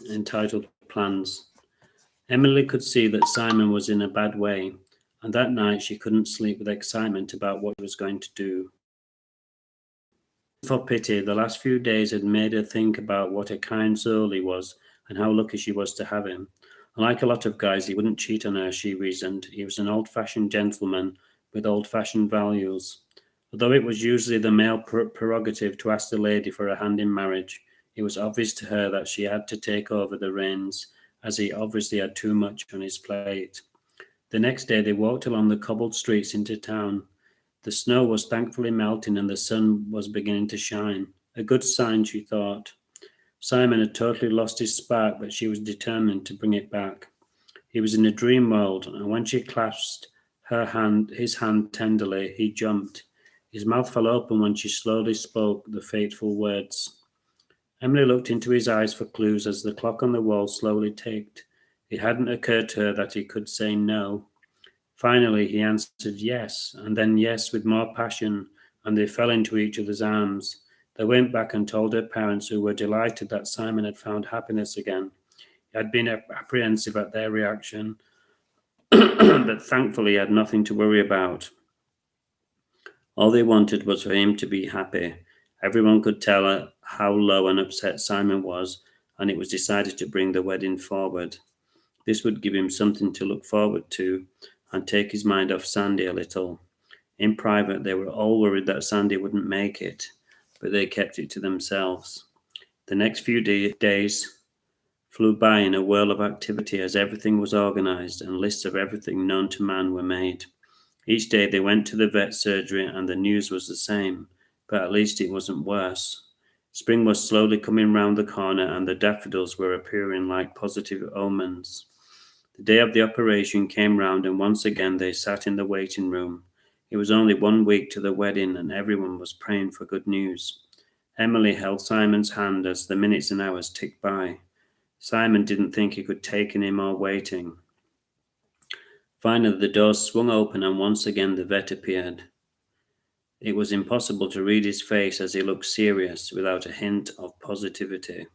entitled Plans. Emily could see that Simon was in a bad way, and that night she couldn't sleep with excitement about what he was going to do. For pity, the last few days had made her think about what a kind soul he was and how lucky she was to have him. Unlike a lot of guys, he wouldn't cheat on her, she reasoned. He was an old-fashioned gentleman with old-fashioned values. Although it was usually the male prerogative to ask the lady for a hand in marriage, it was obvious to her that she had to take over the reins, as he obviously had too much on his plate. The next day they walked along the cobbled streets into town. The snow was thankfully melting and the sun was beginning to shine. A good sign, she thought. Simon had totally lost his spark, but she was determined to bring it back. He was in a dream world, and when she clasped his hand tenderly, he jumped. His mouth fell open when she slowly spoke the fateful words. Emily looked into his eyes for clues as the clock on the wall slowly ticked. It hadn't occurred to her that he could say no. Finally, he answered yes, and then yes with more passion, and they fell into each other's arms. They went back and told her parents, who were delighted that Simon had found happiness again. He had been apprehensive at their reaction, but thankfully he had nothing to worry about. All they wanted was for him to be happy. Everyone could tell her how low and upset Simon was, and it was decided to bring the wedding forward. This would give him something to look forward to and take his mind off Sandy a little. In private, they were all worried that Sandy wouldn't make it, but they kept it to themselves. The next few days flew by in a whirl of activity as everything was organised and lists of everything known to man were made. Each day they went to the vet surgery and the news was the same, but at least it wasn't worse. Spring was slowly coming round the corner and the daffodils were appearing like positive omens. The day of the operation came round and once again they sat in the waiting room. It was only 1 week to the wedding and everyone was praying for good news. Emily held Simon's hand as the minutes and hours ticked by. Simon didn't think he could take any more waiting. Finally the doors swung open and once again the vet appeared. It was impossible to read his face as he looked serious without a hint of positivity.